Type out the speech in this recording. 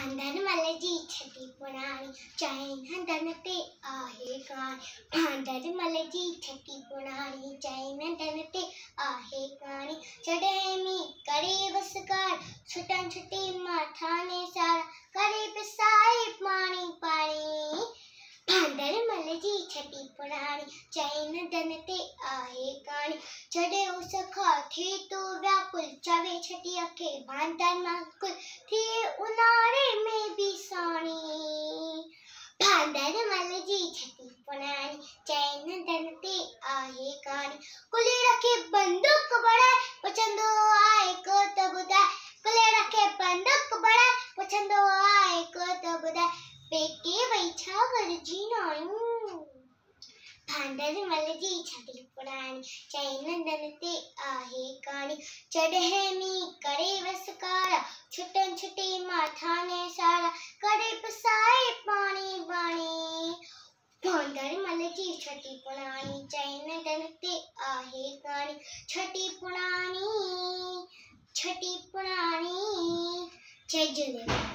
भांडणमल जी छटी पुराणी चैन धन ते आहे काणी। भांडणमल जी छटी पुराणी चैन धन ते आहे काणी। चढ़े मी करे बसकार छुटन छुटी माथा ने सारा करे पिसाई पानी पानी। भांडणमल जी छटी पुराणी चैन धन ते आहे काणी। चढ़े उस खाथे तो व्याकुल चवे छटी अखे भांडण माकुल थी उनारे में भी सानी। भांडणमल जी छटी पुराणी चैन धन ते आहे काणी। कुले रखे बंदूक बढ़ाए पछंदो आए को तब बुधाए। कुले रखे बंदूक बढ़ाए पछंदो आए को तब बुधाए। पेके बैठा गरजी नायू। भांडणमल जी छटी पुराणी चैन धन ते आहे काणी। चढ़े मी करे वसकारा छुटन छुटी माथा ने सारा करे पिसाई पानी पानी। भांडणमल जी छटी पुराणी चैन धन ते आहे काणी। छटी पुराणी जय झूलेलाल।